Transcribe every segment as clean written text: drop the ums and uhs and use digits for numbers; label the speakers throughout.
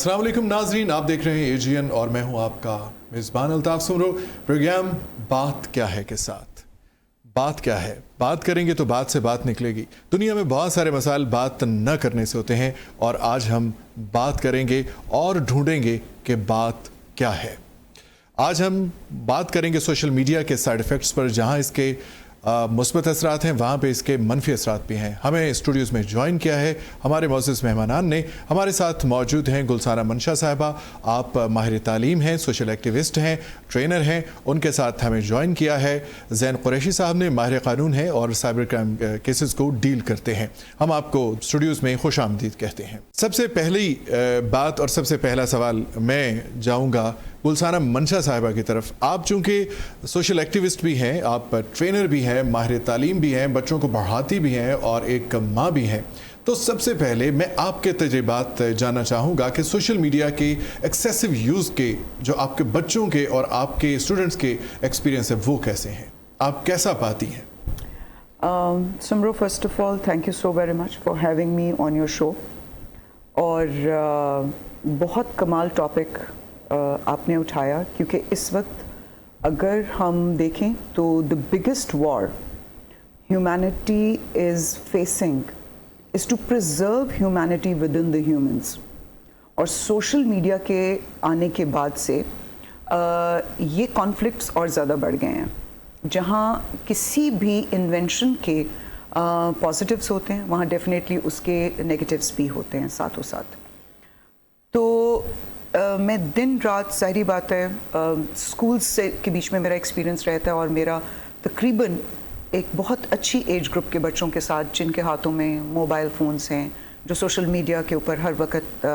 Speaker 1: अस्सलाम वालेकुम नाजरीन, आप देख रहे हैं एजीएन और मैं हूं आपका मेज़बान अल्ताफ सुमरो। प्रोग्राम बात क्या है के साथ। बात क्या है, बात करेंगे तो बात से बात निकलेगी। दुनिया में बहुत सारे मसाइल बात न करने से होते हैं और आज हम बात करेंगे और ढूंढेंगे कि बात क्या है। आज हम बात करेंगे सोशल मीडिया के साइड इफ़ेक्ट्स पर। जहां इसके मुस्बत असरात हैं वहाँ पे इसके मनफी असरात भी हैं। हमें स्टूडियोज़ में ज्वाइन किया है हमारे मोअज़्ज़ज़ मेहमानान ने। हमारे साथ मौजूद हैं गुलसाना मंशा साहिबा, आप माहिर तालीम हैं, सोशल एक्टिविस्ट हैं, ट्रेनर हैं। उनके साथ हमें ज्वाइन किया है ज़ैन कुरैशी साहब ने, माहिर कानून हैं और साइबर क्राइम केसेस को डील करते हैं। हम आपको स्टूडियोज़ में खुश आमदीद कहते हैं। सबसे पहली बात और सबसे पहला सवाल मैं जाऊँगा गुलसाना मंशा साहिबा की तरफ। आप चूँकि सोशल एक्टिविस्ट भी हैं, आप ट्रेनर भी हैं, माहिर तालीम भी हैं, बच्चों को पढ़ाती भी हैं और एक माँ भी हैं, तो सबसे पहले मैं आपके तजुर्बात जानना चाहूँगा कि सोशल मीडिया के एक्सेसिव यूज़ के जो आपके बच्चों के और आपके स्टूडेंट्स के एक्सपीरियंस है वो कैसे हैं, आप कैसा पाती हैं?
Speaker 2: Soomro, first of all thank you so very much for having me on your show. और बहुत कमाल टॉपिक आपने उठाया, क्योंकि इस वक्त अगर हम देखें तो the biggest war humanity is facing is to preserve humanity within the humans. और सोशल मीडिया के आने के बाद से ये कॉन्फ्लिक्ट्स और ज़्यादा बढ़ गए हैं। जहाँ किसी भी इन्वेंशन के पॉजिटिव्स होते हैं वहाँ डेफिनेटली उसके नेगेटिव्स भी होते हैं साथों साथ। तो मैं दिन रात, ज़ाहिर बात है, स्कूल्स से के बीच में मेरा एक्सपीरियंस रहता है और मेरा तकरीबन एक बहुत अच्छी एज ग्रुप के बच्चों के साथ जिनके हाथों में मोबाइल फ़ोन्स हैं, जो सोशल मीडिया के ऊपर हर वक्त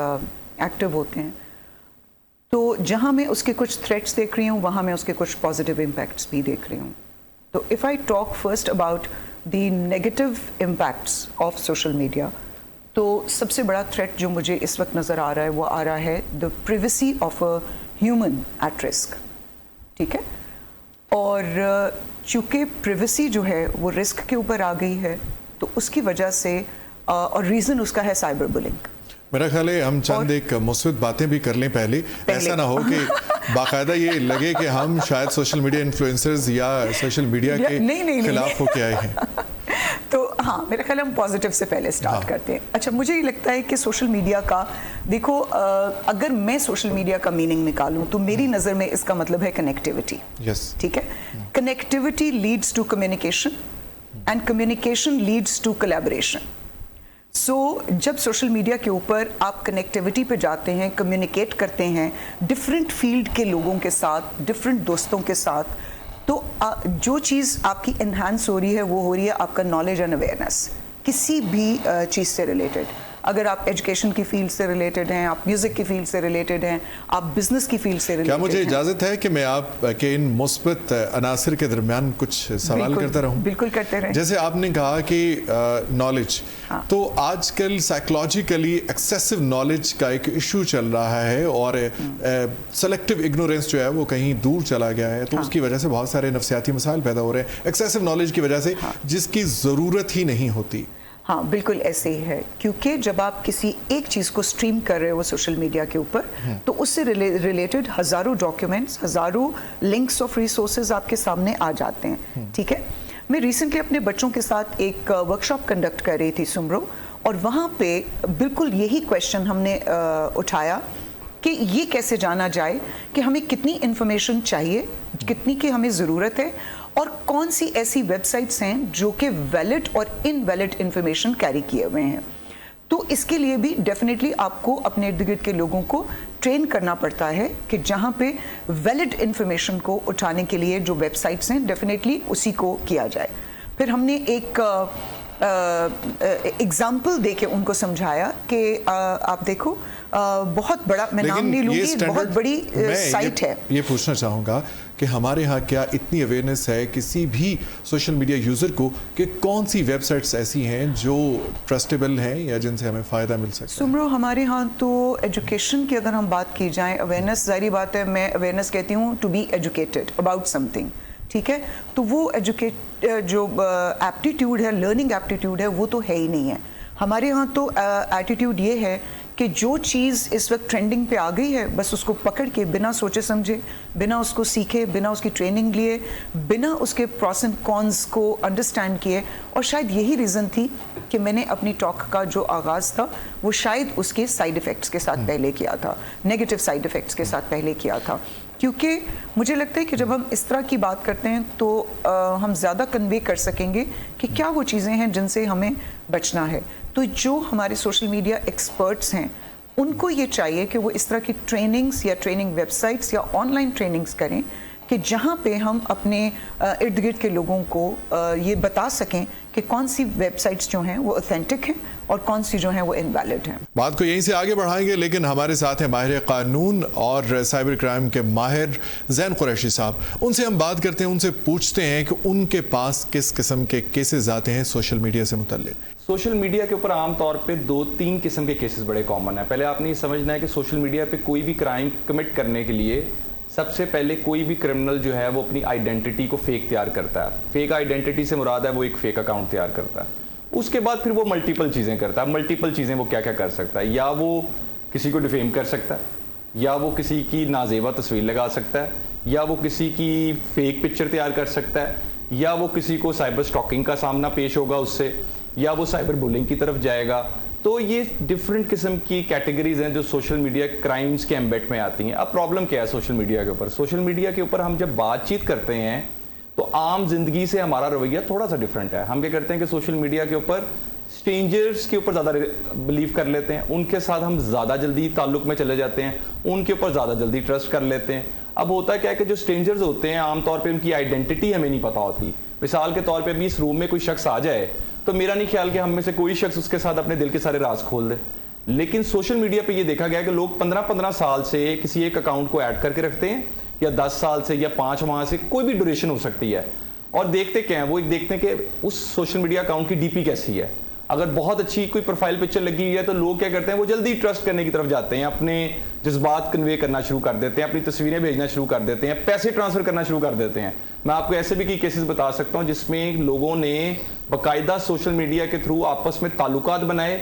Speaker 2: एक्टिव होते हैं। तो जहाँ मैं उसके कुछ थ्रेट्स देख रही हूँ वहाँ मैं उसके कुछ पॉजिटिव इम्पैक्ट्स भी देख रही हूँ। तो if I talk first about the negative impacts of social media, तो सबसे बड़ा थ्रेट जो मुझे इस वक्त नज़र आ रहा है वो आ रहा है the privacy of a human at risk. ठीक है, और चूँकि प्रिवेसी जो है वो रिस्क के ऊपर आ गई है तो उसकी वजह से और रीज़न उसका है साइबर बुलिंग।
Speaker 1: मेरा ख्याल है हम चंद एक मुस्बत बातें भी कर लें पहले। ऐसा ना हो कि बाकायदा ये लगे कि हम शायद सोशल मीडिया इन्फ्लुएंसर्स या सोशल मीडिया के खिलाफ होके आए हैं।
Speaker 2: तो हाँ, मेरा ख्याल हम पॉजिटिव से पहले स्टार्ट करते हैं। अच्छा, मुझे ये लगता है कि सोशल मीडिया का देखो, अगर मैं सोशल मीडिया का मीनिंग निकालूं तो मेरी नज़र में इसका मतलब है कनेक्टिविटी। ठीक है, connectivity leads to communication and communication leads to collaboration. So जब सोशल मीडिया के ऊपर आप कनेक्टिविटी पे जाते हैं, कम्युनिकेट करते हैं डिफरेंट फील्ड के लोगों के साथ, डिफरेंट दोस्तों के साथ, तो जो चीज़ आपकी इन्हांस हो रही है वो हो रही है आपका नॉलेज एंड अवेयरनेस किसी भी चीज़ से रिलेटेड। अगर आप एजुकेशन की फील्ड से रिलेटेड हैं, आप म्यूज़िक की फील्ड से रिलेटेड हैं, आप बिजनेस की फील्ड से रिलेटेड हैं।
Speaker 1: क्या मुझे इजाज़त है कि मैं आप के इन मुस्बत अनासर के दरमियान कुछ सवाल करता रहूं? बिल्कुल करते रहें। जैसे आपने कहा कि नॉलेज, तो आजकल साइकोलॉजिकली एक्सेसिव नॉलेज का एक इशू चल रहा है और सेलेक्टिव इग्नोरेंस जो है वो कहीं दूर चला गया है। तो उसकी वजह से बहुत सारे नफ्सियाती मसाइल पैदा हो रहे हैं एक्सेसिव नॉलेज की वजह से, जिसकी ज़रूरत ही नहीं होती।
Speaker 2: हाँ, बिल्कुल ऐसे ही है, क्योंकि जब आप किसी एक चीज़ को स्ट्रीम कर रहे हो सोशल मीडिया के ऊपर तो उससे रिलेटेड हज़ारों डॉक्यूमेंट्स, हज़ारों लिंक्स ऑफ रिसोर्सेज आपके सामने आ जाते हैं। ठीक है, मैं रिसेंटली अपने बच्चों के साथ एक वर्कशॉप कंडक्ट कर रही थी सुमरो, और वहाँ पे बिल्कुल यही क्वेश्चन हमने उठाया कि ये कैसे जाना जाए कि हमें कितनी इन्फॉर्मेशन चाहिए, कितनी की हमें ज़रूरत है, और कौन सी ऐसी वेबसाइट्स हैं जो कि वैलिड और इनवैलिड इंफॉर्मेशन कैरी किए हुए हैं। तो इसके लिए भी डेफिनेटली आपको अपने इर्द गिर्द के लोगों को ट्रेन करना पड़ता है कि जहाँ पे वैलिड इंफॉर्मेशन को उठाने के लिए जो वेबसाइट्स हैं डेफिनेटली उसी को किया जाए। फिर हमने एक एग्जाम्पल दे के उनको समझाया कि आप देखो बहुत बड़ा, मैं नाम नहीं लूँगी, बहुत बड़ी साइट है।
Speaker 1: ये पूछना चाहूँगा कि हमारे यहाँ क्या इतनी अवेयरनेस है किसी भी सोशल मीडिया यूज़र को कि कौन सी वेबसाइट्स ऐसी हैं जो ट्रस्टेबल हैं या जिनसे हमें फ़ायदा मिल सकता है?
Speaker 2: सुमरो, हमारे यहाँ तो एजुकेशन की अगर हम बात की जाए, अवेयरनेस, ज़ाहिर बात है, मैं अवेयरनेस कहती हूँ to be educated about something. ठीक है, तो वो जो एप्टीट्यूड है, लर्निंग एप्टीट्यूड है, वो तो है ही नहीं है हमारे यहाँ। तो एटीट्यूड ये है کہ جو چیز اس وقت ٹرینڈنگ پہ آ گئی ہے بس اس کو پکڑ کے بنا سوچے سمجھے, بنا اس کو سیکھے, بنا اس کی ٹریننگ لیے, بنا اس کے پروس اینڈ کونس کو انڈرسٹینڈ کیے. اور شاید یہی ریزن تھی کہ میں نے اپنی ٹاک کا جو آغاز تھا وہ شاید اس کے سائیڈ افیکٹس کے ساتھ پہلے کیا تھا, نیگیٹو سائیڈ افیکٹس کے ساتھ پہلے کیا تھا, کیونکہ مجھے لگتا ہے کہ جب ہم اس طرح کی بات کرتے ہیں تو ہم زیادہ کنوے کر سکیں گے کہ کیا وہ چیزیں ہیں جن سے ہمیں بچنا ہے. تو جو ہمارے سوشل میڈیا ایکسپرٹس ہیں ان کو یہ چاہیے کہ وہ اس طرح کی ٹریننگز یا ٹریننگ ویب سائٹس یا آن لائن ٹریننگز کریں کہ جہاں پہ ہم اپنے ارد گرد کے لوگوں کو یہ بتا سکیں کہ کون سی ویب سائٹس جو ہیں وہ اوتھینٹک ہیں اور کون سی جو ہیں وہ انویلڈ ہیں.
Speaker 1: بات کو یہیں سے آگے بڑھائیں گے, لیکن ہمارے ساتھ ہیں ماہر قانون اور سائبر کرائم کے ماہر زین قریشی صاحب. ان سے ہم بات کرتے ہیں, ان سے پوچھتے ہیں کہ ان کے پاس کس قسم کے کیسز آتے ہیں سوشل میڈیا سے متعلق.
Speaker 3: سوشل میڈیا کے اوپر عام طور پہ 2-3 قسم کے کیسز بڑے کامن ہیں. پہلے آپ نے یہ سمجھنا ہے کہ سوشل میڈیا پہ کوئی بھی کرائم کمٹ کرنے کے لیے سب سے پہلے کوئی بھی کرمنل جو ہے وہ اپنی آئیڈینٹی کو فیک تیار کرتا ہے. فیک آئیڈینٹی سے مراد ہے وہ ایک فیک اکاؤنٹ تیار کرتا ہے. اس کے بعد پھر وہ ملٹیپل چیزیں کرتا ہے. ملٹیپل چیزیں وہ کیا کیا کر سکتا ہے, یا وہ کسی کو ڈیفیم کر سکتا ہے, یا وہ کسی کی نازیبا تصویر لگا سکتا ہے, یا وہ کسی کی فیک پکچر تیار کر سکتا ہے, یا وہ کسی کو سائبر اسٹاکنگ کا سامنا پیش ہوگا اس سے, یا وہ سائبر بولنگ کی طرف جائے گا. تو یہ ڈفرینٹ قسم کی کیٹیگریز ہیں جو سوشل میڈیا کرائمز کے ایمبیٹ میں آتی ہیں. اب پرابلم کیا ہے سوشل میڈیا کے اوپر؟ سوشل میڈیا کے اوپر ہم جب بات چیت کرتے ہیں تو عام زندگی سے ہمارا رویہ تھوڑا سا ڈفرینٹ ہے. ہم کیا کرتے ہیں کہ سوشل میڈیا کے اوپر اسٹرینجرز کے اوپر زیادہ بلیو کر لیتے ہیں, ان کے ساتھ ہم زیادہ جلدی تعلق میں چلے جاتے ہیں, ان کے اوپر زیادہ جلدی ٹرسٹ کر لیتے ہیں. اب ہوتا کیا ہے کہ جو اسٹرینجرز ہوتے ہیں عام طور پہ ان کی آئیڈینٹی ہمیں نہیں پتہ ہوتی. مثال کے طور پہ ابھی اس روم میں کوئی شخص آ جائے تو میرا نہیں خیال کہ ہم میں سے کوئی شخص اس کے ساتھ اپنے دل کے سارے راز کھول دے. لیکن سوشل میڈیا پہ یہ دیکھا گیا کہ لوگ 15 سال سے کسی ایک اکاؤنٹ کو ایڈ کر کے رکھتے ہیں, یا 10 سال سے, یا 5 ماہ سے, کوئی بھی ڈیوریشن ہو سکتی ہے. اور دیکھتے کیا ہیں, وہ دیکھتے ہیں کہ اس سوشل میڈیا اکاؤنٹ کی ڈی پی کیسی ہے. اگر بہت اچھی کوئی پروفائل پکچر لگی ہوئی ہے تو لوگ کیا کرتے ہیں, وہ جلدی ٹرسٹ کرنے کی طرف جاتے ہیں, اپنے جذبات کنوے کرنا شروع کر دیتے ہیں, اپنی تصویریں بھیجنا شروع کر دیتے ہیں, پیسے ٹرانسفر کرنا شروع کر دیتے ہیں. میں آپ کو ایسے بھی کئی کیسز بتا سکتا ہوں جس میں لوگوں نے باقاعدہ سوشل میڈیا کے تھرو آپس میں تعلقات بنائے,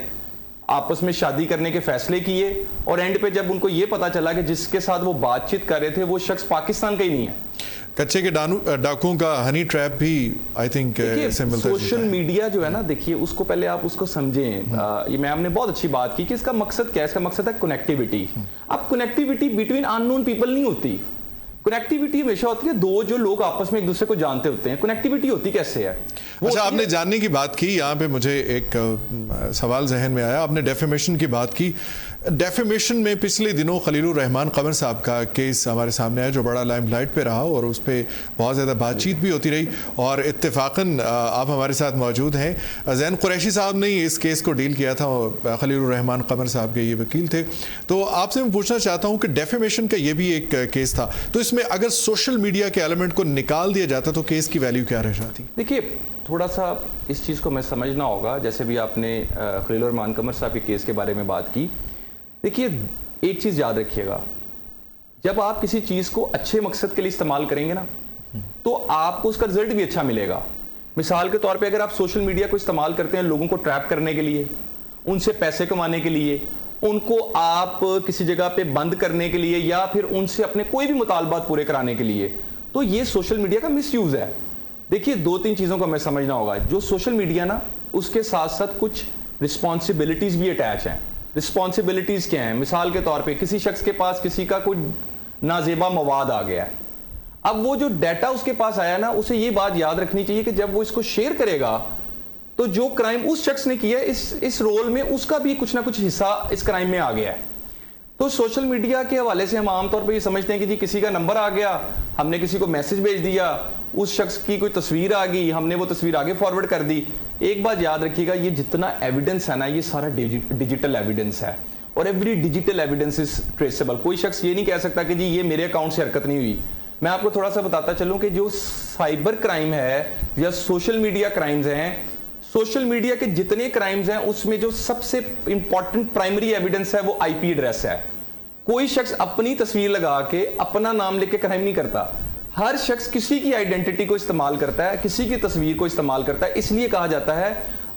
Speaker 3: آپس میں شادی کرنے کے فیصلے کیے, اور اینڈ پہ جب ان کو یہ پتا چلا کہ جس کے ساتھ وہ بات چیت کر رہے تھے وہ شخص پاکستان کا ہی نہیں ہے.
Speaker 1: کچے کے ڈاکوں کا ہنی ٹریپ بھی آئی تھنک
Speaker 3: سوشل میڈیا جو ہے نا, دیکھیے اس کو پہلے آپ اس کو سمجھیں. یہ میم نے بہت اچھی بات کی کہ اس کا مقصد کیا ہے. اس کا مقصد ہے کنیکٹیوٹی. اب connectivity between unknown people نہیں ہوتی. کنیکٹیوٹی ہمیشہ ہوتی ہے دو جو لوگ آپس میں ایک دوسرے کو جانتے ہوتے ہیں. کنیکٹیوٹی ہوتی کیسے ہے؟
Speaker 1: اچھا, آپ نے جاننے کی بات کی, یہاں پہ مجھے ایک سوال ذہن میں آیا. آپ نے ڈیفیمیشن کی بات کی. ڈیفیمیشن میں پچھلے دنوں خلیل الرحمان قمر صاحب کا کیس ہمارے سامنے آیا جو بڑا لائم لائٹ پہ رہا, اور اس پہ بہت زیادہ بات چیت بھی ہوتی رہی, اور اتفاقاً آپ ہمارے ساتھ موجود ہیں. زین قریشی صاحب نے اس کیس کو ڈیل کیا تھا, خلیل الرحمان قمر صاحب کے یہ وکیل تھے. تو آپ سے میں پوچھنا چاہتا ہوں کہ ڈیفیمیشن کا یہ بھی ایک کیس تھا, تو اس میں اگر سوشل میڈیا کے ایلیمنٹ کو نکال دیا جاتا تو کیس کی ویلیو کیا رہ جاتی؟
Speaker 3: دیکھیے تھوڑا سا اس چیز کو میں سمجھنا ہوگا. جیسے بھی آپ نے خلیل الرحمان قمر صاحب کے کیس کے بارے میں بات کی, دیکھیے ایک چیز یاد رکھیے گا, جب آپ کسی چیز کو اچھے مقصد کے لیے استعمال کریں گے نا تو آپ کو اس کا رزلٹ بھی اچھا ملے گا. مثال کے طور پہ اگر آپ سوشل میڈیا کو استعمال کرتے ہیں لوگوں کو ٹریپ کرنے کے لیے, ان سے پیسے کمانے کے لیے, ان کو آپ کسی جگہ پہ بند کرنے کے لیے, یا پھر ان سے اپنے کوئی بھی مطالبات پورے کرانے کے لیے, تو یہ سوشل میڈیا کا مس یوز ہے. دیکھیے 2-3 چیزوں کو ہمیں سمجھنا ہوگا. جو سوشل میڈیا نا اس کے ساتھ ساتھ کچھ رسپانسبلٹیز بھی اٹیچ ہیں. رسپانسبلٹیز کیا ہیں؟ مثال کے طور پہ کسی شخص کے پاس کسی کا کوئی نازیبا مواد آ گیا ہے, اب وہ جو ڈیٹا اس کے پاس آیا نا, اسے یہ بات یاد رکھنی چاہیے کہ جب وہ اس کو شیئر کرے گا تو جو کرائم اس شخص نے کیا ہے اس رول میں اس کا بھی کچھ نہ کچھ حصہ اس کرائم میں آ گیا ہے. تو سوشل میڈیا کے حوالے سے ہم عام طور پہ یہ سمجھتے ہیں کہ جی کسی کا نمبر آ گیا, ہم نے کسی کو میسج بھیج دیا, اس شخص کی کوئی تصویر آ گئی, ہم نے وہ تصویر آگے فارورڈ کر دی. ایک بات یاد رکھیے گا, یہ جتنا ایویڈنس ہے نا یہ سارا ڈیجیٹل ایویڈنس ہے, اور ایوری ڈیجیٹل ایویڈنس از ٹریسیبل. کوئی شخص یہ نہیں کہہ سکتا کہ جی یہ میرے اکاؤنٹ سے حرکت نہیں ہوئی. میں آپ کو تھوڑا سا بتاتا چلوں کہ جو سائبر کرائم ہے یا سوشل میڈیا کرائمز ہیں, سوشل میڈیا کے جتنے کرائمز ہیں اس میں جو سب سے امپورٹنٹ پرائمری ایویڈنس ہے وہ آئی پی ایڈریس ہے. کوئی شخص اپنی تصویر لگا کے اپنا نام لکھ کے کرائم نہیں کرتا. ہر شخص کسی کی آئیڈینٹی کو استعمال کرتا ہے, کسی کی تصویر کو استعمال کرتا ہے. اس لیے کہا جاتا ہے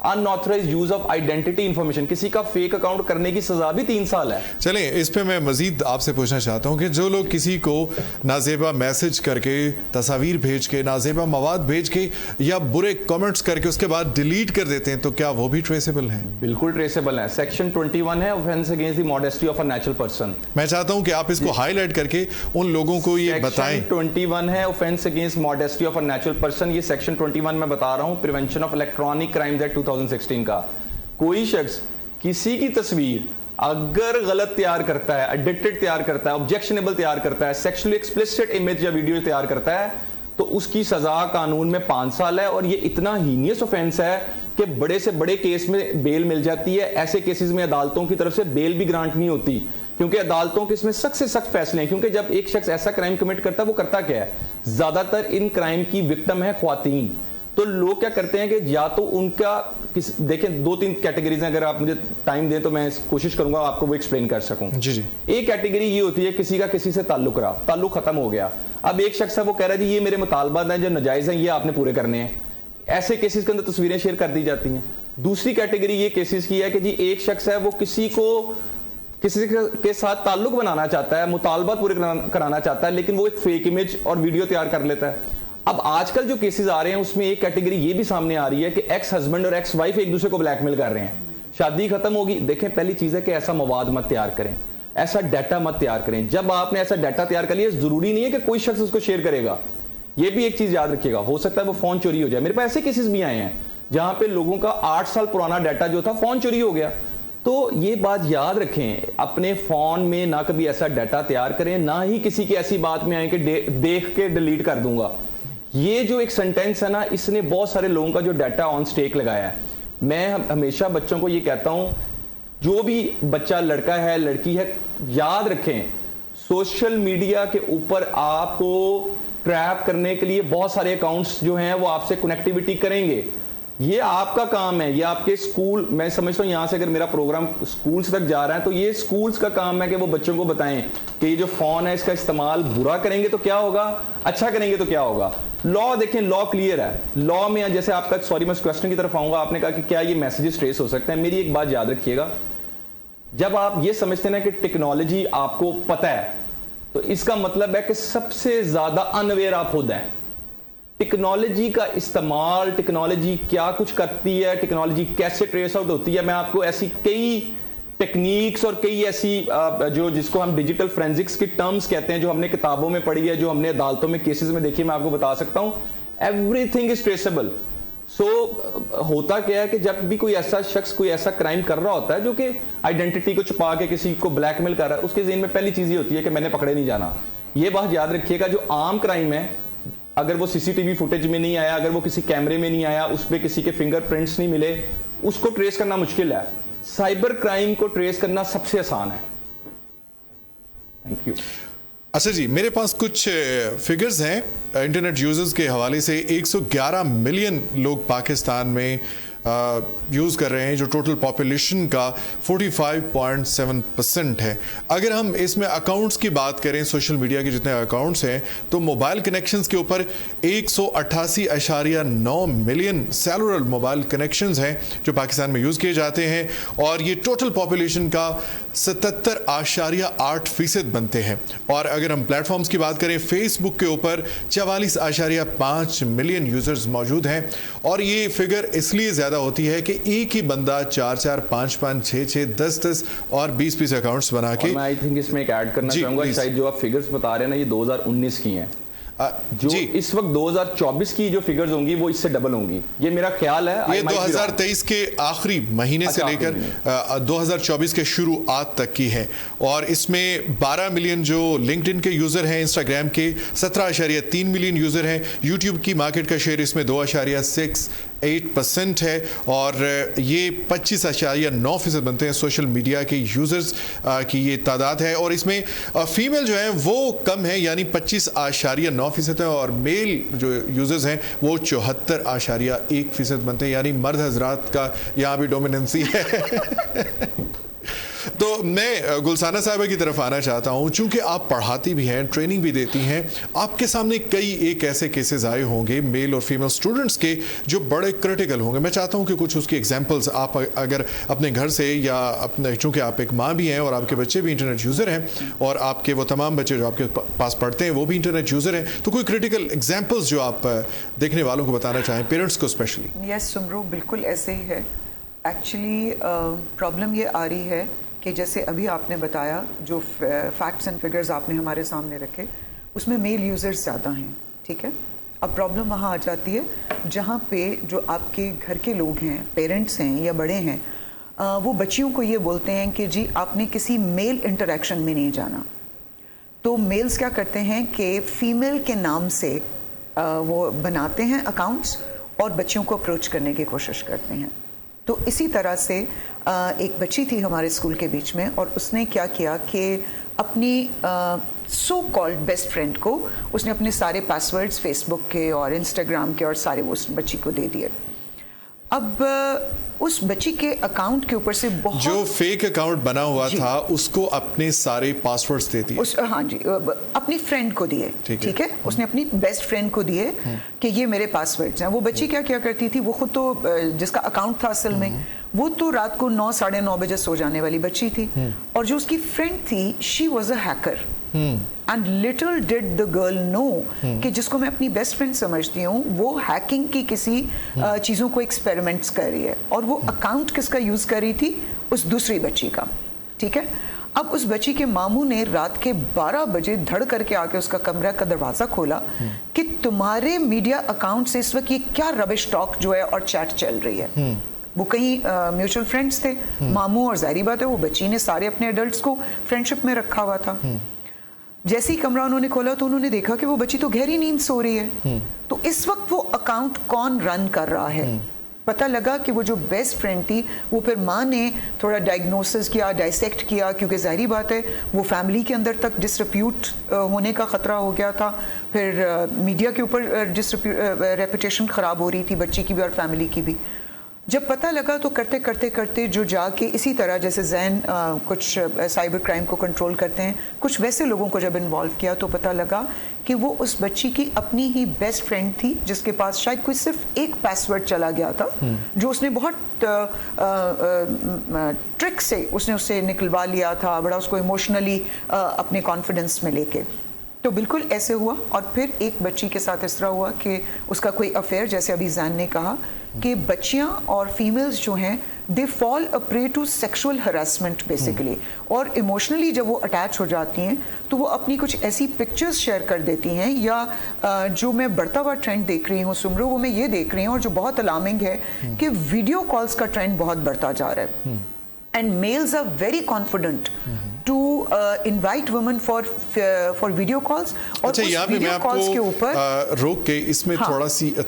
Speaker 3: unauthorised use of identity information, किसी का फेक अकाउंट करने की सजा भी 3 साल है।
Speaker 1: चलें, इस पे मैं मजीद आपसे पूछना चाहता हूँ कि जो लोग किसी को नाजेबा मैसेज करके, तस्वीर भेज के, नाजेबा मवाद भेज के या बुरे कमेंट्स करके उसके बाद डिलीट कर देते हैं, तो क्या वो भी ट्रेसेबल हैं?
Speaker 3: बिल्कुल ट्रेसेबल है। सेक्शन 21 है, offence against the modesty of a natural person.
Speaker 1: मैं चाहता हूं कि आप इसको हाईलाइट करके उन लोगों को ये बताएं।
Speaker 3: 21 है, offence against modesty of a natural person. ये सेक्शन 21 में बता रहा हूं, prevention of electronic crimes act 2016 का। कोई शख्स किसी की तस्वीर अगर गलत तैयार करता है, एडिटेड तैयार करता है, ऑब्जेक्शनेबल तैयार करता है, सेक्सुअली एक्सप्लिसिट इमेज या वीडियो तैयार करता है, तो उसकी सजा कानून में 5 साल है। और ये इतना हीनियस ऑफेंस है कि बड़े से बड़े केस में बेल मिल जाती है। ऐसे केसेस में अदालतों की तरफ से बेल भी ग्रांट नहीं होती, क्योंकि अदालतों के इसमें सख्त से सख्त फैसले हैं। क्योंकि जब एक शख्स ऐसा क्राइम कमिट करता है, वो करता क्या है, ज्यादातर इन क्राइम की विक्टिम है ख्वातीन। तो लोग क्या करते हैं कि या तो उनका देखें 2-3 कैटेगरीज हैं, अगर आप मुझे टाइम दें तो मैं कोशिश करूंगा आपको वो एक्सप्लेन कर सकूं।
Speaker 1: जी जी।
Speaker 3: एक कैटेगरी ये होती है, किसी का किसी से ताल्लुक रहा, ताल्लुक खत्म हो गया, अब एक शख्स है वो कह रहा है जी ये मेरे मुतालबात हैं जो नाजायज हैं, ये आपने पूरे करने हैं। ऐसे केसेस के अंदर तस्वीरें शेयर कर दी जाती हैं। दूसरी कैटेगरी ये केसेस की है कि जी एक शख्स है वो किसी के साथ ताल्लुक बनाना चाहता है, मुतालबात पूरे कराना चाहता है, लेकिन वो एक फेक इमेज और वीडियो तैयार कर लेता है। अब आजकल जो केसेस आ रहे हैं उसमें एक कैटेगरी ये भी सामने आ रही है कि एक्स हस्बैंड और एक्स वाइफ एक दूसरे को ब्लैकमेल कर रहे हैं, शादी खत्म होगी। देखें, पहली चीज है कि ऐसा मवाद मत तैयार करें, ऐसा डाटा मत तैयार करें। जब आपने ऐसा डाटा तैयार कर लिया, जरूरी नहीं है कि कोई शख्स उसको शेयर करेगा। ये भी एक चीज याद रखिएगा, हो सकता है वो फोन चोरी हो जाए। मेरे पास ऐसे केसेस भी आए हैं जहां पे लोगों का 8 साल पुराना डाटा जो था फोन चोरी हो गया। तो ये बात याद रखें, अपने फोन में ना कभी ऐसा डाटा तैयार करें, ना ही किसी की ऐसी बात में आए कि देख के डिलीट कर दूंगा। ये जो एक सेंटेंस है ना, इसने बहुत सारे लोगों का जो डाटा ऑन स्टेक लगाया है। मैं हमेशा बच्चों को ये कहता हूं, जो भी बच्चा लड़का है लड़की है, याद रखें सोशल मीडिया के ऊपर आपको ट्रैप करने के लिए बहुत सारे अकाउंट्स जो हैं वो आपसे कनेक्टिविटी करेंगे। ये आपका काम है, ये आपके स्कूल, मैं समझता हूं यहां से अगर मेरा प्रोग्राम स्कूल्स तक जा रहा है तो ये स्कूल्स का काम है कि वो बच्चों को बताएं कि ये जो फोन है इसका इस्तेमाल बुरा करेंगे तो क्या होगा, अच्छा करेंगे तो क्या होगा। लॉ देखें, लॉ क्लियर है। लॉ में जैसे आपका, सॉरी मैं क्वेश्चन की तरफ आऊंगा, आपने कहा कि क्या ये मैसेजेस ट्रेस हो सकते हैं। मेरी एक बात याद रखिएगा, जब आप ये समझते हैं कि टेक्नोलॉजी आपको पता है, तो इसका मतलब है कि सबसे ज्यादा अनअवेयर आप खुद हैं। टेक्नोलॉजी का इस्तेमाल, टेक्नोलॉजी क्या कुछ करती है, टेक्नोलॉजी कैसे ट्रेस आउट होती है, मैं आपको ऐसी कई टेक्निक्स और कई ऐसी जो जिसको हम डिजिटल फोरेंसिक्स की टर्म्स कहते हैं, जो हमने किताबों में पढ़ी है, जो हमने अदालतों में केसेस में देखी, मैं आपको बता सकता हूं। Everything is traceable. होता क्या है कि जब भी कोई ऐसा शख्स कोई ऐसा क्राइम कर रहा होता है जो कि आइडेंटिटी को छुपा के किसी को ब्लैकमेल कर रहा है, उसके ज़हन में पहली चीज ये होती है कि मैंने पकड़े नहीं जाना। ये बात याद रखिएगा, जो आम क्राइम है, अगर वो सीसीटीवी फुटेज में नहीं आया, अगर वो किसी कैमरे में नहीं आया, उस पर किसी के फिंगरप्रिंट्स नहीं मिले, उसको ट्रेस करना मुश्किल है। साइबर क्राइम को ट्रेस करना सबसे आसान है। Thank you.
Speaker 1: अच्छा जी, मेरे पास कुछ फिगर्स हैं इंटरनेट यूजर्स के हवाले से। 111 मिलियन लोग पाकिस्तान में यूज़ कर रहे हैं, जो टोटल पॉपुलेशन का 45.7% है। अगर हम इसमें अकाउंट्स की बात करें, सोशल मीडिया के जितने अकाउंट्स हैं, तो मोबाइल कनेक्शंस के ऊपर 188.9 मिलियन सेलुलर मोबाइल कनेक्शंस हैं जो पाकिस्तान में यूज़ किए जाते हैं, और ये टोटल पॉपुलेशन का 77.8% बनते हैं। और अगर हम प्लेटफॉर्म्स की बात करें, फेसबुक के ऊपर 44.5 मिलियन यूजर्स मौजूद हैं, और ये फिगर इसलिए ज़्यादा होती है कि एक ही बंदा 4-4, 5-5, 6-6, 10-10 और 20-20 अकाउंट्स बना के।
Speaker 3: मैं आई थिंक इसमें एक ऐड करना चाहूंगा, शायद जो आप फिगर्स बता रहे हैं ना, ये 2019 की हैं। जो इस वक्त 2024 की जो फिगर्स होंगी वो इससे डबल होंगी, ये मेरा ख्याल है।
Speaker 1: ये 2023 के आखिरी महीने से लेकर 2024 के शुरुआत तक की है, और इसमें 12 मिलियन जो लिंक्डइन के यूजर हैं, इंस्टाग्राम के 17.3 मिलियन यूजर हैं, यूट्यूब की मार्केट का शेयर इसमें 2.68% है, और ये 25.9% बनते हैं सोशल मीडिया के यूजर्स की ये तादाद है। और इसमें फीमेल जो है वो कम है, यानी 25.9% है, और मेल जो यूजर्स हैं वो 74.1% बनते हैं, यानी मर्द हजरात का यहाँ भी डोमिनेंसी है। तो तो मैं गुलसाना साहिबा की तरफ आना चाहता हूं, चूंकि आप पढ़ाती भी हैं, ट्रेनिंग भी देती हैं, आपके सामने कई एक ऐसे केसेस आए होंगे मेल और फीमेल स्टूडेंट्स के जो बड़े क्रिटिकल होंगे। मैं चाहता हूं कि कुछ उसकी एग्जांपल्स आप अगर अपने घर से या अपने, चूंकि आप एक माँ भी हैं और आपके बच्चे भी इंटरनेट यूज़र हैं और आपके वो तमाम बच्चे जो आपके पास पढ़ते हैं वो भी इंटरनेट यूज़र हैं, तो कोई क्रिटिकल एग्जाम्पल्स जो आप देखने वालों को बताना चाहें, पेरेंट्स को स्पेशली।
Speaker 2: यस सुमरू, बिल्कुल ऐसे ही है। एक्चुअली प्रॉब्लम ये आ रही है कि जैसे अभी आपने बताया, जो फैक्ट्स एंड फिगर्स आपने हमारे सामने रखे, उसमें मेल यूज़र्स ज़्यादा हैं, ठीक है। अब प्रॉब्लम वहाँ आ जाती है जहाँ पे जो आपके घर के लोग हैं, पेरेंट्स हैं या बड़े हैं, वो बच्चियों को ये बोलते हैं कि जी आपने किसी मेल इंटरेक्शन में नहीं जाना। तो मेल्स क्या करते हैं कि फीमेल के नाम से वो बनाते हैं अकाउंट्स और बच्चियों को अप्रोच करने की कोशिश करते हैं। तो इसी तरह से एक बच्ची थी हमारे स्कूल के बीच में, और उसने क्या किया कि अपनी सो कॉल्ड बेस्ट फ्रेंड को उसने अपने सारे पासवर्ड्स फेसबुक के और इंस्टाग्राम के और सारे वो उस बच्ची को दे दिए। अब उस बच्ची के अकाउंट के ऊपर से बहुत,
Speaker 1: जो फेक अकाउंट बना हुआ था उसको अपने सारे पासवर्ड्स दे दिए।
Speaker 2: हाँ जी, अपनी फ्रेंड को दिए, ठीक है। उसने अपनी बेस्ट फ्रेंड को दिए कि ये मेरे पासवर्ड्स हैं। वो बच्ची क्या क्या करती थी, वो खुद तो जिसका अकाउंट था असल में, वो तो रात को 9 साढ़े 9 बजे सो जाने वाली बच्ची थी, और जो उसकी फ्रेंड थी she was a hacker. And little did the girl know कि जिसको मैं अपनी बेस्ट फ्रेंड समझती हूँ वो हैकिंग की किसी चीज़ों को एक्सपेरिमेंट्स कर रही है, और वो अकाउंट किसका यूज़ कर रही थी, उस दूसरी बच्ची का, ठीक है। अब उस बच्ची के मामू ने रात के 12 बजे धड़ करके आके उसका कमरा का दरवाज़ा खोला कि तुम्हारे मीडिया अकाउंट से इस वक्त ये क्या रबिश टॉक जो है और चैट चल रही है। वो कहीं म्यूचुअल फ्रेंड्स थे मामू, और जाहिर बात है वो बच्ची ने सारे अपने एडल्ट्स को फ्रेंडशिप में रखा हुआ था। जैसे ही कमरा उन्होंने खोला तो उन्होंने देखा कि वो बच्ची तो गहरी नींद सो रही है। तो इस वक्त वो अकाउंट कौन रन कर रहा है, पता लगा कि वो जो बेस्ट फ्रेंड थी, वो फिर माँ ने थोड़ा डायग्नोसिस किया, डाइसेक्ट किया, क्योंकि जाहिर बात है वो फैमिली के अंदर तक डिसरिप्यूट होने का ख़तरा हो गया था। फिर मीडिया के ऊपर रेपुटेशन ख़राब हो रही थी बच्ची की भी और फैमिली की भी। जब पता लगा तो करते करते करते जो जाके इसी तरह जैसे जैन कुछ साइबर क्राइम को कंट्रोल करते हैं, कुछ वैसे लोगों को जब इन्वॉल्व किया तो पता लगा कि वो उस बच्ची की अपनी ही बेस्ट फ्रेंड थी, जिसके पास शायद कोई सिर्फ एक पासवर्ड चला गया था, जो उसने बहुत ट्रिक से उसने उससे निकलवा लिया था, बड़ा उसको इमोशनली अपने कॉन्फिडेंस में लेके। तो बिल्कुल ऐसे हुआ। और फिर एक बच्ची के साथ इस तरह हुआ कि उसका कोई अफेयर, जैसे अभी जैन ने कहा कि बच्चियां और फीमेल्स जो हैं they fall a prey to sexual harassment basically, और इमोशनली जब वो अटैच हो जाती हैं तो वो अपनी कुछ ऐसी पिक्चर्स शेयर कर देती हैं, या जो मैं बढ़ता हुआ ट्रेंड देख रही हूँ सुमरो, वो मैं ये देख रही हूँ और जो बहुत अलार्मिंग है कि वीडियो कॉल्स का ट्रेंड बहुत बढ़ता जा रहा है। And males are very confident to invite women for video calls. और
Speaker 1: अच्छा, यहाँ पे मैं आपको रोक के इसमें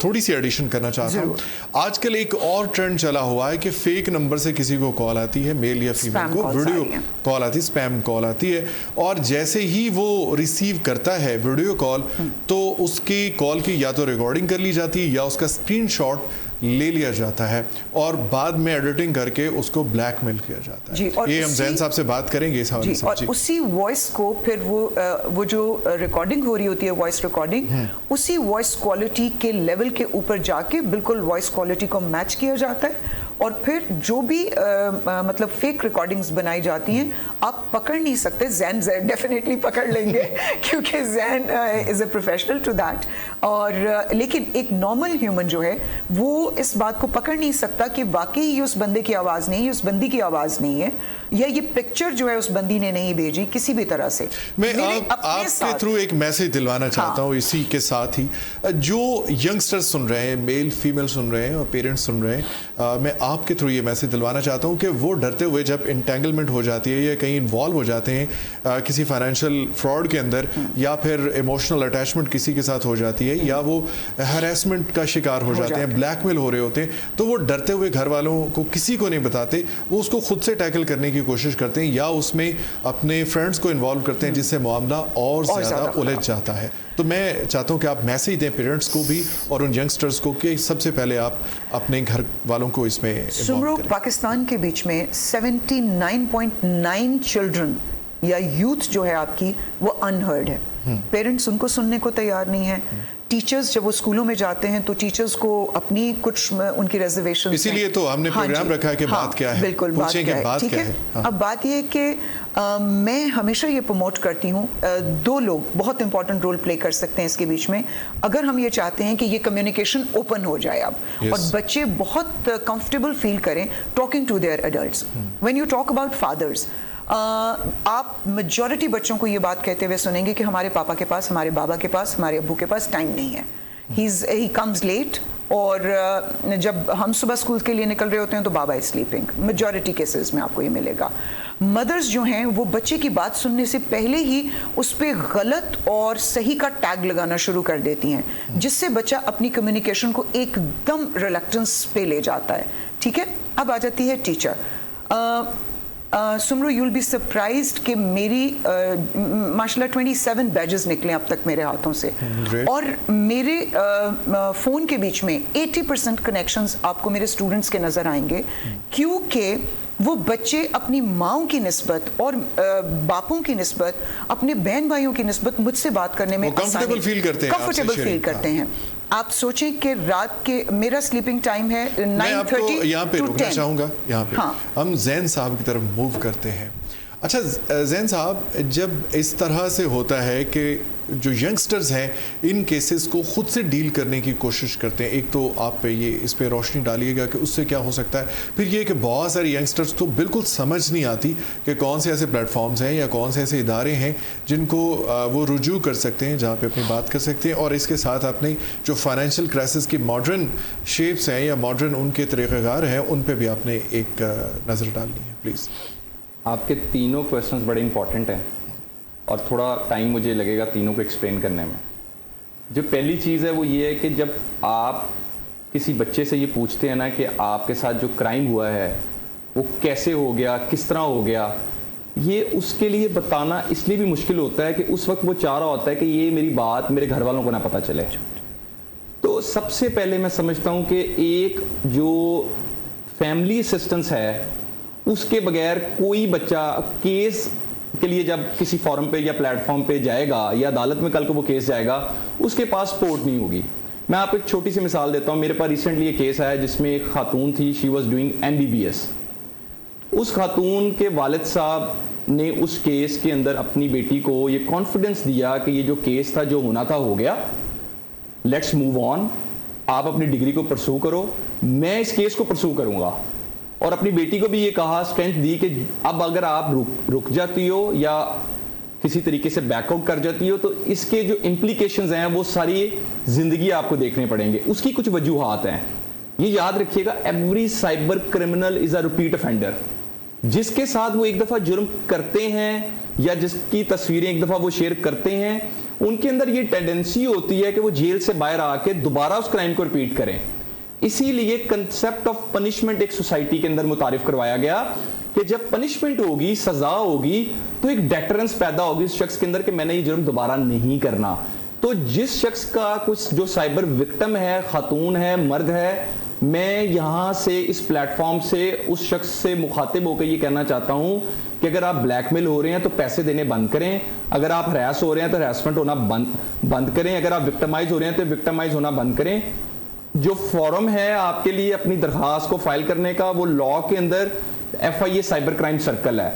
Speaker 1: थोड़ी सी एडिशन करना चाहता हूँ। आजकल एक और ट्रेंड चला हुआ है कि फेक नंबर से किसी को कॉल आती है, मेल या फीमेल को वीडियो कॉल आती है, स्पैम कॉल आती है, और जैसे ही वो रिसीव करता है वीडियो कॉल तो उसकी कॉल की या तो रिकॉर्डिंग कर ली जाती है या उसका स्क्रीनशॉट ले लिया जाता है और बाद में एडिटिंग करके उसको ब्लैकमेल किया जाता है। ये हम जैन साहब से बात करेंगे इस हवाले से।
Speaker 2: और उसी वॉइस को फिर वो जो रिकॉर्डिंग हो रही होती है, वॉइस रिकॉर्डिंग, उसी वॉइस क्वालिटी के लेवल के ऊपर जाके बिल्कुल वॉइस क्वालिटी को मैच किया जाता है, और फिर जो भी मतलब फेक रिकॉर्डिंग्स बनाई जाती हैं आप पकड़ नहीं सकते। जैन डेफिनेटली पकड़ लेंगे क्योंकि Jain is a professional to that. और लेकिन एक नॉर्मल ह्यूमन जो है वो इस बात को पकड़ नहीं सकता कि वाकई ये उस बंदे की आवाज़ नहीं है, उस बंदी की आवाज़ नहीं है, या ये पिक्चर जो है उस बंदी ने नहीं भेजी किसी भी तरह से।
Speaker 1: मैं आपके थ्रू एक मैसेज दिलवाना चाहता हूँ इसी के साथ ही, जो यंगस्टर्स सुन रहे हैं, मेल फीमेल सुन रहे हैं और पेरेंट्स सुन रहे हैं, मैं आपके थ्रू ये मैसेज दिलवाना चाहता हूँ कि वो डरते हुए जब इंटेंगलमेंट हो जाती है या कहीं इन्वॉल्व हो जाते हैं किसी फाइनेंशियल फ्रॉड के अंदर, या फिर इमोशनल अटैचमेंट किसी के साथ हो जाती है, या वो हैरेसमेंट का शिकार हो जाते हैं, ब्लैकमेल हो रहे होते हैं, तो वो डरते हुए घर वालों को किसी को नहीं बताते, वो उसको खुद से टैकल करने की कोशिश करते हैं या उसमें अपने फ्रेंड्स को इन्वॉल्व करते हैं, जिससे मामला और ज्यादा उलझ जाता है। تو میں چاہتا ہوں کہ آپ میسیج دیں پیرنٹس کو بھی اور ان ینگسٹرز کو کہ سب سے پہلے آپ اپنے گھر والوں کو اس میں
Speaker 2: سمرو پاکستان کے بیچ میں 79.9 چلڈرن یا یوتھ جو ہے آپ کی وہ انہرڈ ہے. پیرنٹس ان کو سننے کو تیار نہیں ہیں. ٹیچرز جب وہ اسکولوں میں جاتے ہیں تو ٹیچرز کو اپنی کچھ ان کی ریزرویشن,
Speaker 1: اسی لیے تو ہم نے پروگرام رکھا ہے کہ بات کیا ہے,
Speaker 2: بالکل بات کیا ہے, ٹھیک ہے. اب بات یہ ہے کہ میں ہمیشہ یہ پروموٹ کرتی ہوں, دو لوگ بہت امپورٹنٹ رول پلے کر سکتے ہیں اس کے بیچ میں, اگر ہم یہ چاہتے ہیں کہ یہ کمیونیکیشن اوپن ہو جائے اب, اور بچے بہت کمفرٹیبل فیل کریں talking to their adults. When you talk about fathers, آپ میجورٹی بچوں کو یہ بات کہتے ہوئے سنیں گے کہ ہمارے پاپا کے پاس, ہمارے بابا کے پاس, ہمارے ابو کے پاس ٹائم نہیں ہے, ہی کمز لیٹ, اور جب ہم صبح اسکول کے لیے نکل رہے ہوتے ہیں تو بابا از سلیپنگ. میجورٹی کیسز میں آپ کو یہ ملے گا. مدرز جو ہیں وہ بچے کی بات سننے سے پہلے ہی اس پہ غلط اور صحیح کا ٹیگ لگانا شروع کر دیتی ہیں, جس سے بچہ اپنی کمیونیکیشن کو ایک دم ریلیکٹنس پہ لے جاتا ہے. ٹھیک ہے, اب آ جاتی ہے ٹیچر. سمرو یو ول بی سرپرائزڈ کہ میری ماشاءاللہ 27 بیجز نکلے اب تک میرے ہاتھوں سے, اور میرے فون کے بیچ میں 80% کنیکشنز آپ کو میرے اسٹوڈنٹس کے نظر آئیں گے, کیونکہ وہ بچے اپنی ماؤں کی نسبت اور باپوں کی نسبت, اپنے بہن بھائیوں کی نسبت مجھ سے بات کرنے میں
Speaker 1: کمفرٹیبل
Speaker 2: فیل کرتے ہیں. آپ سوچیں کہ رات کے میرا سلیپنگ ٹائم ہے 9:30
Speaker 1: میں آپ کو یہاں پہ رکنا چاہوں گا. یہاں پہ ہم زین صاحب کی طرف موو کرتے ہیں. اچھا زین صاحب, جب اس طرح سے ہوتا ہے کہ جو ینگسٹرز ہیں ان کیسز کو خود سے ڈیل کرنے کی کوشش کرتے ہیں, ایک تو آپ پہ یہ اس پہ روشنی ڈالیے گا کہ اس سے کیا ہو سکتا ہے, پھر یہ کہ بہت سارے ینگسٹرز تو بالکل سمجھ نہیں آتی کہ کون سے ایسے پلیٹ فارمز ہیں یا کون سے ایسے ادارے ہیں جن کو وہ رجوع کر سکتے ہیں, جہاں پہ اپنی بات کر سکتے ہیں, اور اس کے ساتھ اپنی جو فائنینشیل کرائسس کی ماڈرن شیپس ہیں یا ماڈرن ان کے طریقہ کار ہیں ان پہ بھی آپ نے ایک نظر ڈالنی ہے. پلیز.
Speaker 3: آپ کے تینوں کویسچنز بڑے امپورٹنٹ ہیں اور تھوڑا ٹائم مجھے لگے گا تینوں کو ایکسپلین کرنے میں. جو پہلی چیز ہے وہ یہ ہے کہ جب آپ کسی بچے سے یہ پوچھتے ہیں نا کہ آپ کے ساتھ جو کرائم ہوا ہے وہ کیسے ہو گیا, کس طرح ہو گیا, یہ اس کے لیے بتانا اس لیے بھی مشکل ہوتا ہے کہ اس وقت وہ چاہ رہا ہوتا ہے کہ یہ میری بات میرے گھر والوں کو نہ پتہ چلے. تو سب سے پہلے میں سمجھتا ہوں کہ ایک جو فیملی اسسٹنس ہے اس کے بغیر کوئی بچہ کیس کے لیے جب کسی فورم پہ یا پلیٹ فارم پہ جائے گا یا عدالت میں کل کو وہ کیس جائے گا, اس کے پاس سپورٹ نہیں ہوگی. میں آپ کو ایک چھوٹی سی مثال دیتا ہوں. میرے پاس ریسنٹلی ایک کیس آیا جس میں ایک خاتون تھی, شی واز ڈوئنگ MBBS. اس خاتون کے والد صاحب نے اس کیس کے اندر اپنی بیٹی کو یہ کانفیڈنس دیا کہ یہ جو کیس تھا جو ہونا تھا ہو گیا, لیٹس موو آن, آپ اپنی ڈگری کو پرسو کرو, میں اس کیس کو پرسو کروں گا. اور اپنی بیٹی کو بھی یہ کہا, اسٹرینتھ دی کہ اب اگر آپ رک جاتی ہو یا کسی طریقے سے بیک آؤٹ کر جاتی ہو تو اس کے جو امپلیکیشنز ہیں وہ ساری زندگی آپ کو دیکھنے پڑیں گے. اس کی کچھ وجوہات ہیں, یہ یاد رکھیے گا, ایوری سائبر کرمنل از اے ریپیٹ افینڈر. جس کے ساتھ وہ ایک دفعہ جرم کرتے ہیں یا جس کی تصویریں ایک دفعہ وہ شیئر کرتے ہیں, ان کے اندر یہ ٹینڈنسی ہوتی ہے کہ وہ جیل سے باہر آ کے دوبارہ اس کرائم کو ریپیٹ کریں. اسی لیے کنسیپٹ آف پنشمنٹ ایک سوسائٹی کے اندر متعارف کروایا گیا کہ جب پنشمنٹ ہوگی, سزا ہوگی, تو ایک ڈیٹرنس پیدا ہوگی اس شخص کے اندر کہ میں نے یہ جرم دوبارہ نہیں کرنا. تو جس شخص کا کچھ جو سائبر وکٹم ہے, خاتون ہے, مرد ہے, میں یہاں سے اس پلیٹ فارم سے اس شخص سے مخاطب ہو کے یہ کہنا چاہتا ہوں کہ اگر آپ بلیک میل ہو رہے ہیں تو پیسے دینے بند کریں, اگر آپ ہراس ہو رہے ہیں تو ہراسمنٹ ہونا بند کریں, اگر آپ وکٹمائز ہو رہے ہیں تو وکٹمائز ہونا بند کریں. جو فورم ہے آپ کے لیے اپنی درخواست کو فائل کرنے کا, وہ لا کے اندر FIA سائبر کرائم سرکل ہے.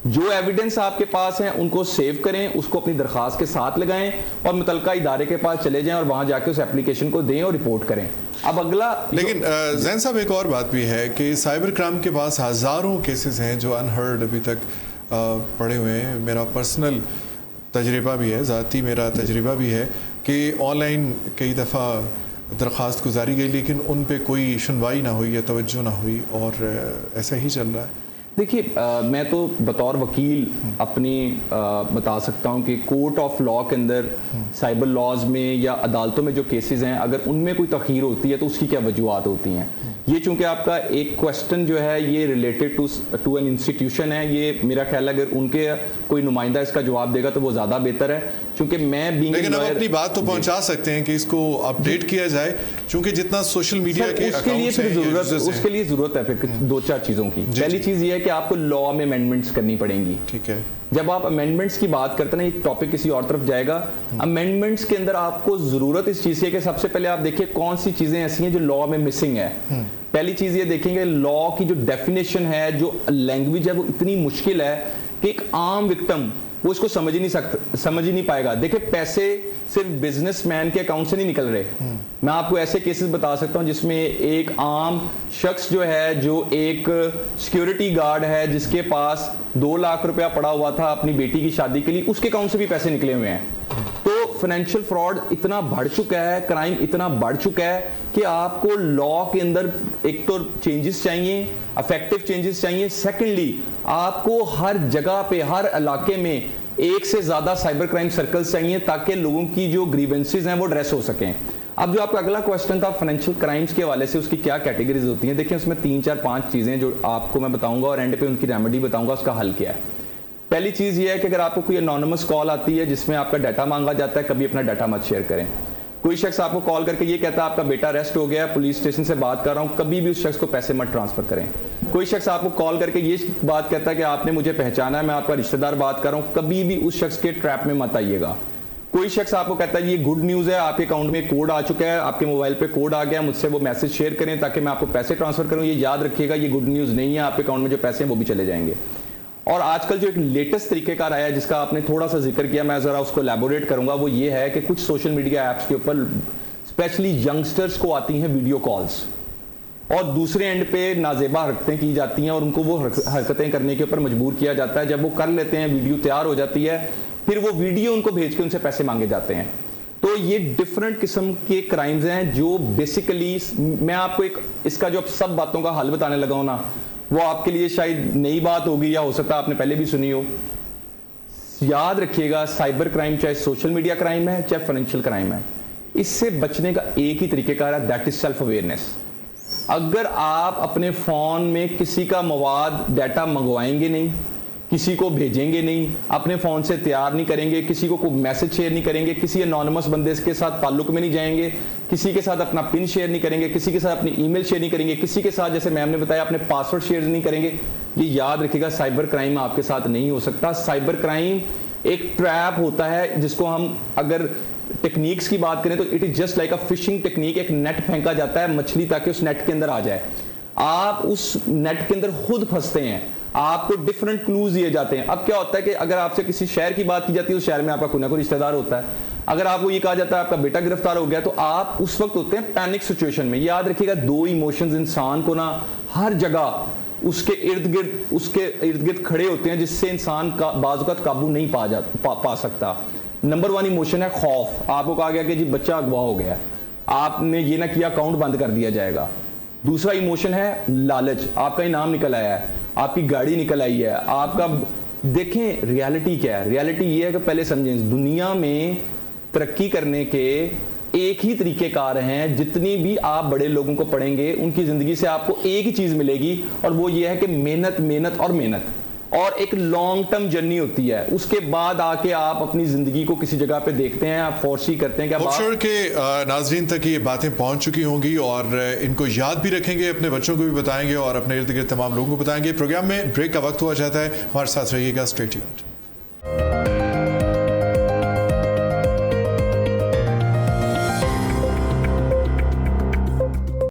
Speaker 3: جو ایویڈنس آپ کے پاس ہیں ان کو سیو کریں, اس کو اپنی درخواست کے ساتھ لگائیں اور متعلقہ ادارے کے پاس چلے جائیں اور وہاں جا کے اس اپلیکیشن کو دیں اور رپورٹ کریں. اب اگلا,
Speaker 1: لیکن زین صاحب ایک اور بات بھی ہے کہ سائبر کرائم کے پاس ہزاروں کیسز ہیں جو انہرڈ ابھی تک پڑے ہوئے ہیں. میرا پرسنل تجربہ بھی ہے, ذاتی میرا تجربہ بھی ہے کہ آن لائن کئی دفعہ درخواست گزاری گئی لیکن ان پہ کوئی سنوائی نہ ہوئی یا توجہ نہ ہوئی, اور ایسا ہی چل رہا ہے.
Speaker 3: دیکھیے میں تو بطور وکیل اپنی بتا سکتا ہوں کہ کورٹ آف لا کے اندر سائبر لاز میں یا عدالتوں میں جو کیسز ہیں اگر ان میں کوئی تاخیر ہوتی ہے تو اس کی کیا وجوہات ہوتی ہیں. یہ چونکہ آپ کا ایک کویسچن جو ہے یہ ریلیٹڈ ٹو این انسٹیٹیوشن ہے, یہ میرا خیال ہے اگر ان کے کوئی نمائندہ اس کا جواب دے گا تو وہ زیادہ بہتر ہے. چونکہ میں being a
Speaker 1: لیکن ہم
Speaker 3: lawyer-
Speaker 1: اپنی بات تو پہنچا سکتے ہیں کہ اس کو اپڈیٹ کیا جائے، چونکہ جتنا سوشل میڈیا کے
Speaker 3: اس کے لیے
Speaker 1: اکاؤنٹس
Speaker 3: پھر
Speaker 1: ہیں
Speaker 3: ضرورت اس کے لیے ضرورت ہے پھر 2-4 چیزوں کی. پہلی چیز یہ ہے کہ آپ کو لاء میں امینڈمنٹس کرنی پڑیں گی.
Speaker 1: ٹھیک ہے.
Speaker 3: جب آپ امینڈمنٹس کی بات کرتے ہیں، یہ ٹاپک کسی اور طرف جائے گا. امینڈمنٹس کے اندر آپ کو ضرورت اس چیز کی ہے کہ سب سے پہلے آپ دیکھیں کون سی چیزیں ایسی ہیں جو لاء میں مسنگ ہے. پہلی چیز یہ دیکھیں گے لاء کی جو ڈیفینیشن ہے، جو لینگویج ہے، وہ اتنی مشکل ہے کہ ایک عام وکٹم وہ اس کو سمجھ ہی نہیں پائے گا. دیکھیں پیسے صرف بزنس مین کے اکاؤنٹ سے نہیں نکل رہے. میں آپ کو ایسے کیسز بتا سکتا ہوں جس میں ایک عام شخص جو ہے، جو ایک سیکیورٹی گارڈ ہے، جس کے پاس 2 لاکھ روپیہ پڑا ہوا تھا اپنی بیٹی کی شادی کے لیے، اس کے اکاؤنٹ سے بھی پیسے نکلے ہوئے ہیں. تو فائنینشیل فراڈ اتنا بڑھ چکا ہے، کرائم اتنا بڑھ چکا ہے کہ آپ کو لاء کے اندر ایک تو چینجز چاہیے، افیکٹو چینجز چاہیے. سیکنڈلی آپ کو ہر جگہ پہ، ہر علاقے میں ایک سے زیادہ سائبر کرائم سرکلز چاہیے تاکہ لوگوں کی جو گریونسز ہیں وہ ایڈریس ہو سکیں. اب جو آپ کا اگلا کوسچن تھا فائنینشیل کرائمز کے حوالے سے، اس کی کیا کیٹیگریز ہوتی ہیں؟ دیکھیں اس میں 3-4-5 چیزیں جو آپ کو میں بتاؤں گا اور اینڈ پہ ان کی ریمیڈی بتاؤں گا، اس کا حل کیا ہے. پہلی چیز یہ ہے کہ اگر آپ کو کوئی انونیمس کال آتی ہے جس میں آپ کا ڈیٹا مانگا جاتا ہے، کبھی اپنا ڈیٹا مت شیئر کریں. کوئی شخص آپ کو کال کر کے یہ کہتا ہے آپ کا بیٹا اریسٹ ہو گیا، پولیس اسٹیشن سے بات کر رہا ہوں، کبھی بھی اس شخص کو پیسے مت ٹرانسفر کریں. کوئی شخص آپ کو کال کر کے یہ بات کہتا ہے کہ آپ نے مجھے پہچانا ہے، میں آپ کا رشتہ دار بات کر رہا ہوں، کبھی بھی اس شخص کے ٹریپ میں مت آئیے گا. کوئی شخص آپ کو کہتا ہے یہ گڈ نیوز ہے، آپ کے اکاؤنٹ میں کوڈ آ چکا ہے، آپ کے موبائل پہ کوڈ آ گیا، مجھ سے وہ میسج شیئر کریں تاکہ میں آپ کو پیسے ٹرانسفر کروں. یہ یاد رکھیے گا، یہ گڈ نیوز نہیں ہے، آپ کے اکاؤنٹ میں جو پیسے ہیں وہ بھی چلے جائیں گے. اور آج کل جو ایک لیٹسٹ طریقہ کار آیا ہے جس کا آپ نے تھوڑا سا ذکر کیا، میں ذرا اس کو ایلیبوریٹ کروں گا، وہ یہ ہے کہ کچھ سوشل میڈیا ایپس کے اوپر اسپیشلی ینگسٹرز کو آتی ہیں ویڈیو کالز، اور دوسرے اینڈ پہ نازیبا حرکتیں کی جاتی ہیں اور ان کو وہ حرکتیں کرنے کے اوپر مجبور کیا جاتا ہے. جب وہ کر لیتے ہیں، ویڈیو تیار ہو جاتی ہے، پھر وہ ویڈیو ان کو بھیج کے ان سے پیسے مانگے جاتے ہیں. تو یہ ڈفرنٹ قسم کے کرائمز ہیں جو بیسیکلی، میں آپ کو ایک اس کا جو سب باتوں کا حل بتانے لگا ہوں نا، وہ آپ کے لیے شاید نئی بات ہوگی یا ہو سکتا ہے آپ نے پہلے بھی سنی ہو. یاد رکھیے گا، سائبر کرائم چاہے سوشل میڈیا کرائم ہے چاہے فائنینشیل کرائم ہے، اس سے بچنے کا ایک ہی طریقہ کار ہے، دیٹ از سیلف اویئرنیس. اگر آپ اپنے فون میں کسی کا مواد ڈیٹا منگوائیں گے نہیں، کسی کو بھیجیں گے نہیں، اپنے فون سے تیار نہیں کریں گے، کسی کو کوئی میسج شیئر نہیں کریں گے، کسی انونیمس بندے کے ساتھ تعلق میں نہیں جائیں گے، کسی کے ساتھ اپنا پن شیئر نہیں کریں گے، کسی کے ساتھ اپنی ای میل شیئر نہیں کریں گے، کسی کے ساتھ جیسے میم نے بتایا اپنے پاسورڈ شیئر نہیں کریں گے، یہ یاد رکھیے گا سائبر کرائم آپ کے ساتھ نہیں ہو سکتا. سائبر کرائم ایک ٹریپ ہوتا ہے جس کو ہم اگر ٹیکنیکس کی بات کریں تو it is just like a fishing technique. ایک نیٹ پھینکا جاتا ہے مچھلی تاکہ اس نیٹ کے اندر آ جائے، آپ اس نیٹ کے اندر خود پھنستے ہیں، آپ کو ڈفرنٹ کلوز دیے جاتے ہیں. اب کیا ہوتا ہے کہ اگر آپ سے کسی شہر کی بات کی جاتی ہے، اس شہر میں آپ کا کوئی نہ کوئی رشتہ دار ہوتا ہے. اگر آپ کو یہ کہا جاتا ہے آپ کا بیٹا گرفتار ہو گیا، تو آپ اس وقت ہوتے ہیں پینک سچویشن میں. یاد رکھیے گا، 2 ایموشنز انسان کو نا ہر جگہ اس کے ارد گرد کھڑے ہوتے ہیں جس سے انسان کا بعض اوقات قابو نہیں پا سکتا. نمبر 1 ایموشن ہے خوف. آپ کو کہا گیا کہ جی بچہ اغوا ہو گیا، آپ نے یہ نہ کیا اکاؤنٹ بند کر دیا جائے گا. دوسرا ایموشن ہے لالچ. آپ کا انعام نکل آیا ہے، آپ کی گاڑی نکل آئی ہے، آپ کا. دیکھیں ریالٹی کیا ہے. ریالٹی یہ ہے کہ پہلے سمجھیں، دنیا میں ترقی کرنے کے ایک ہی طریقے کار ہیں. جتنی بھی آپ بڑے لوگوں کو پڑھیں گے ان کی زندگی سے آپ کو ایک ہی چیز ملے گی، اور وہ یہ ہے کہ محنت محنت اور محنت، اور ایک لانگ ٹرم جرنی ہوتی ہے. اس کے بعد آ کے آپ اپنی زندگی کو کسی جگہ پہ دیکھتے ہیں، آپ فورسی کرتے ہیں کہ
Speaker 1: ہوپ کہ ناظرین تک یہ باتیں پہنچ چکی ہوں گی اور ان کو یاد بھی رکھیں گے، اپنے بچوں کو بھی بتائیں گے اور اپنے ارد گرد تمام لوگوں کو بتائیں گے. پروگرام میں بریک کا وقت ہوا جاتا ہے، ہمارے ساتھ رہیے گا. Stay tuned.